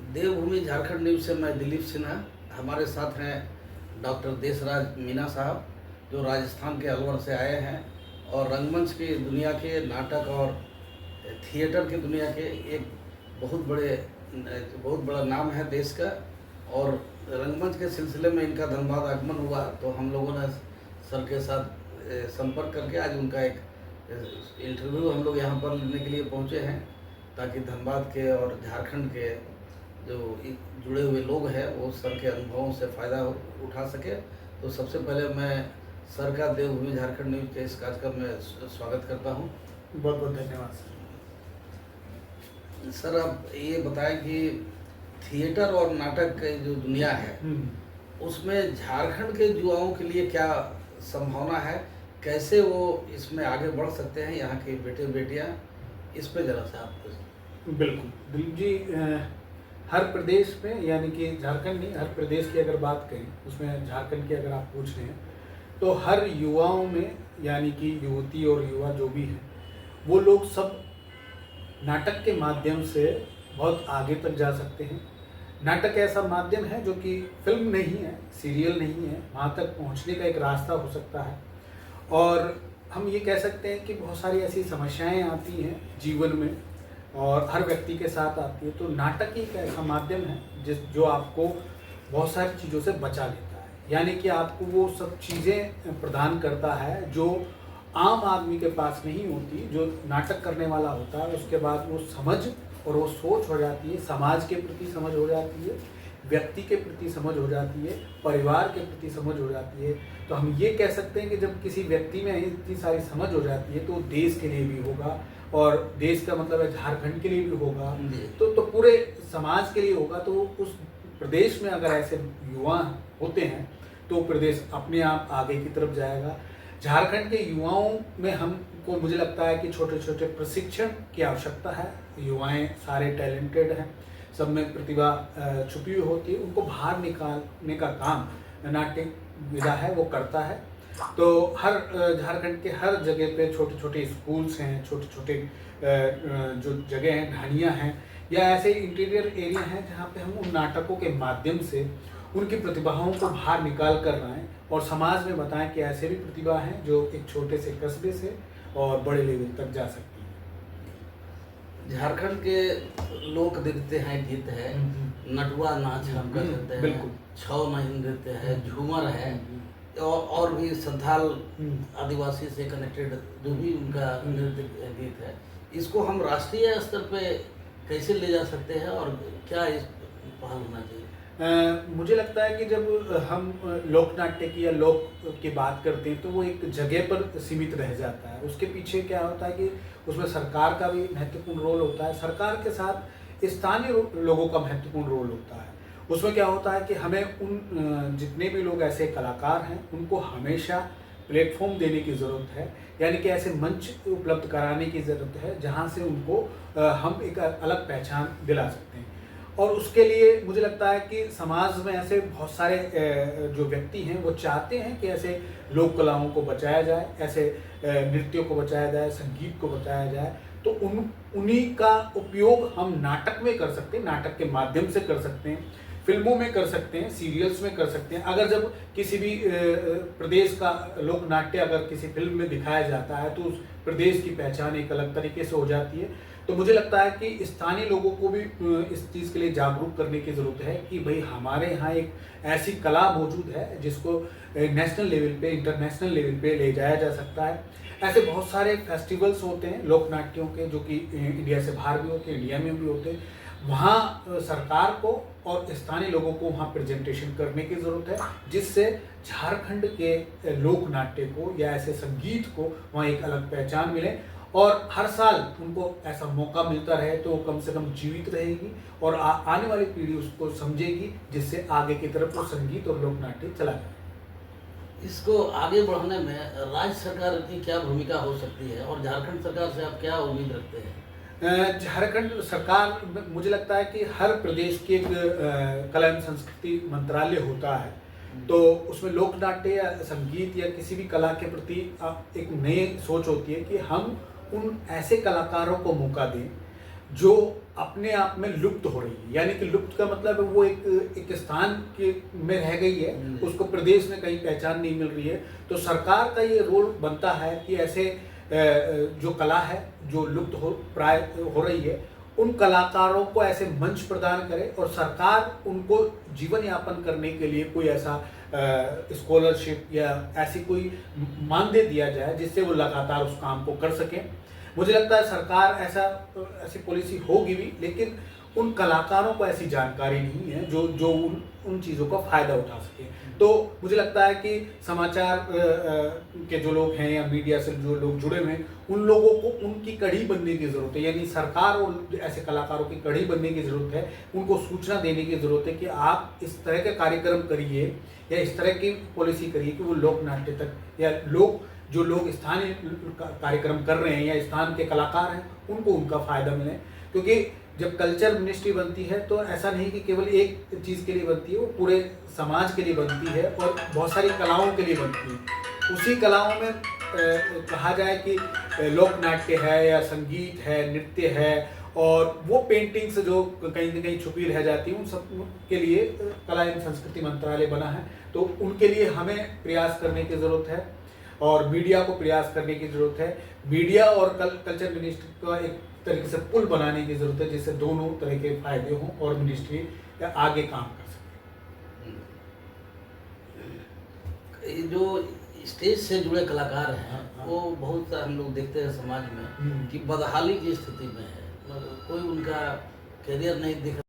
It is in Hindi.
देवभूमि झारखंड न्यूज़ से मैं दिलीप सिन्हा। हमारे साथ हैं डॉक्टर देशराज मीना साहब, जो राजस्थान के अलवर से आए हैं और रंगमंच की दुनिया के, नाटक और थिएटर की दुनिया के एक बहुत बड़ा नाम है देश का। और रंगमंच के सिलसिले में इनका धनबाद आगमन हुआ तो हम लोगों ने सर के साथ संपर्क करके आज उनका एक इंटरव्यू हम लोग यहाँ पर लेने के लिए पहुँचे हैं, ताकि धनबाद के और झारखंड के जो जुड़े हुए लोग हैं वो सर के अनुभवों से फ़ायदा उठा सके। तो सबसे पहले मैं सर का देवभूमि झारखंड न्यूज़ के इस कार्यक्रम में स्वागत करता हूँ। बहुत बहुत धन्यवाद सर, आप ये बताएं कि थिएटर और नाटक की जो दुनिया है उसमें झारखंड के युवाओं के लिए क्या संभावना है, कैसे वो इसमें आगे बढ़ सकते हैं, यहाँ के बेटे बेटियाँ, इस पे ज़रा सा आप। बिल्कुल दिलीप जी, हर प्रदेश में, यानी कि झारखंड नहीं, हर प्रदेश की अगर बात करें उसमें झारखंड की अगर आप पूछ रहे हैं तो हर युवाओं में, यानी कि युवती और युवा जो भी हैं, वो लोग सब नाटक के माध्यम से बहुत आगे तक जा सकते हैं। नाटक ऐसा माध्यम है जो कि फिल्म नहीं है, सीरियल नहीं है, वहाँ तक पहुँचने का एक रास्ता हो सकता है। और हम ये कह सकते हैं कि बहुत सारी ऐसी समस्याएं आती हैं जीवन में और हर व्यक्ति के साथ आती है, तो नाटक ही एक ऐसा माध्यम है जो आपको बहुत सारी चीज़ों से बचा लेता है, यानी कि आपको वो सब चीज़ें प्रदान करता है जो आम आदमी के पास नहीं होती। जो नाटक करने वाला होता है उसके बाद वो समझ और वो सोच हो जाती है, समाज के प्रति समझ हो जाती है, व्यक्ति के प्रति समझ हो जाती है, परिवार के प्रति समझ हो जाती है। तो हम ये कह सकते हैं कि जब किसी व्यक्ति में इतनी सारी समझ हो जाती है तो देश के लिए भी होगा, और देश का मतलब है झारखंड के लिए भी होगा, तो पूरे समाज के लिए होगा। तो उस प्रदेश में अगर ऐसे युवा होते हैं तो प्रदेश अपने आप आगे की तरफ जाएगा। झारखंड के युवाओं में हमको, मुझे लगता है कि छोटे छोटे प्रशिक्षण की आवश्यकता है। युवाएं सारे टैलेंटेड हैं, सब में प्रतिभा छुपी हुई होती है, उनको बाहर निकालने का काम नाट्य विधा है वो करता है। तो हर झारखंड के हर जगह पे छोटे छोटे स्कूल्स हैं, छोटे छोटे जो जगह हैं, ढानियाँ हैं, या ऐसे इंटीरियर एरिया हैं जहाँ पे हम उन नाटकों के माध्यम से उनकी प्रतिभाओं को बाहर निकाल कर लाएं और समाज में बताएं कि ऐसे भी प्रतिभा हैं जो एक छोटे से कस्बे से और बड़े लेवल तक जा सकती हैं। झारखंड के लोक नृत्य हैं, गीत है, नटुआ नाच हम कह सकते हैं, बिल्कुल, छौ नहीं नृत्य है, झूमर है, और भी संथाल आदिवासी से कनेक्टेड जो भी उनका नृत्य गीत है, इसको हम राष्ट्रीय स्तर पे कैसे ले जा सकते हैं और क्या इस पहल होना चाहिए? मुझे लगता है कि जब हम लोक नाट्य की या लोक की बात करते हैं तो वो एक जगह पर सीमित रह जाता है। उसके पीछे क्या होता है कि उसमें सरकार का भी महत्वपूर्ण रोल होता है, सरकार के साथ स्थानीय लोगों का महत्वपूर्ण रोल होता है। उसमें क्या होता है कि हमें उन जितने भी लोग ऐसे कलाकार हैं उनको हमेशा प्लेटफॉर्म देने की ज़रूरत है, यानी कि ऐसे मंच उपलब्ध कराने की ज़रूरत है जहाँ से उनको हम एक अलग पहचान दिला सकते हैं। और उसके लिए मुझे लगता है कि समाज में ऐसे बहुत सारे जो व्यक्ति हैं वो चाहते हैं कि ऐसे लोक कलाओं को बचाया जाए, ऐसे नृत्यों को बचाया जाए, संगीत को बचाया जाए। तो उन्हीं का उपयोग हम नाटक में कर सकते हैं, नाटक के माध्यम से कर सकते हैं, फिल्मों में कर सकते हैं, सीरियल्स में कर सकते हैं। अगर जब किसी भी प्रदेश का लोक नाट्य अगर किसी फिल्म में दिखाया जाता है तो उस प्रदेश की पहचान एक अलग तरीके से हो जाती है। तो मुझे लगता है कि स्थानीय लोगों को भी इस चीज़ के लिए जागरूक करने की ज़रूरत है कि भाई हमारे यहाँ एक ऐसी कला मौजूद है जिसको नेशनल लेवल पे, इंटरनेशनल लेवल पे ले जाया जा सकता है। ऐसे बहुत सारे फेस्टिवल्स होते हैं लोक नाट्यों के जो कि इंडिया से बाहर भी होते हैं, इंडिया में भी होते हैं। वहाँ सरकार को और स्थानीय लोगों को वहाँ प्रेजेंटेशन करने की ज़रूरत है, जिससे झारखंड के लोक नाट्य को या ऐसे संगीत को वहाँ एक अलग पहचान मिले और हर साल उनको ऐसा मौका मिलता रहे तो कम से कम जीवित रहेगी और आने वाली पीढ़ी उसको समझेगी, जिससे आगे की तरफ वो संगीत और लोक नाट्य चला जाए। इसको आगे बढ़ाने में राज्य सरकार की क्या भूमिका हो सकती है और झारखंड सरकार से आप क्या उम्मीद रखते हैं? झारखंड सरकार, मुझे लगता है कि हर प्रदेश के एक कला एवं संस्कृति मंत्रालय होता है, तो उसमें लोक नाट्य या संगीत या किसी भी कला के प्रति एक नई सोच होती है कि हम उन ऐसे कलाकारों को मौका दें जो अपने आप में लुप्त हो रही है। यानी कि लुप्त का मतलब है वो एक स्थान के में रह गई है, उसको प्रदेश में कहीं पहचान नहीं मिल रही है। तो सरकार का ये रोल बनता है कि ऐसे जो कला है जो लुप्त हो प्राय हो रही है, उन कलाकारों को ऐसे मंच प्रदान करे और सरकार उनको जीवन यापन करने के लिए कोई ऐसा स्कॉलरशिप या ऐसी कोई मानदेय दिया जाए जिससे वो लगातार उस काम को कर सकें। मुझे लगता है सरकार ऐसी पॉलिसी होगी भी, लेकिन उन कलाकारों को ऐसी जानकारी नहीं है जो उन चीज़ों का फ़ायदा उठा सके। तो मुझे लगता है कि समाचार के जो लोग हैं या मीडिया से जो लोग जुड़े हुए हैं, उन लोगों को उनकी कड़ी बनने की ज़रूरत है। यानी सरकार और ऐसे कलाकारों की कड़ी बनने की ज़रूरत है, उनको सूचना देने की ज़रूरत है कि आप इस तरह के कार्यक्रम करिए या इस तरह की पॉलिसी करिए कि वो लोक नाट्य तक या जो लोग स्थानीय कार्यक्रम कर रहे हैं या स्थान के कलाकार हैं, उनको उनका फ़ायदा मिले। क्योंकि जब कल्चर मिनिस्ट्री बनती है तो ऐसा नहीं कि केवल एक चीज़ के लिए बनती है, वो पूरे समाज के लिए बनती है और बहुत सारी कलाओं के लिए बनती है। उसी कलाओं में कहा जाए कि लोक नाट्य है या संगीत है, नृत्य है, और वो पेंटिंग्स जो कहीं न कहीं छुपी रह जाती हैं, उन सब के लिए कला एवं संस्कृति मंत्रालय बना है। तो उनके लिए हमें प्रयास करने की ज़रूरत है और मीडिया को प्रयास करने की ज़रूरत है। मीडिया और कल्चर मिनिस्ट्री का एक तरीके से पुल बनाने की ज़रूरत है, जिससे दोनों तरह के फायदे हों और मिनिस्ट्री आगे काम कर सके। ये जो स्टेज से जुड़े कलाकार हैं, वो बहुत हम लोग देखते हैं समाज में कि बदहाली की स्थिति में है, मतलब कोई उनका करियर नहीं दिख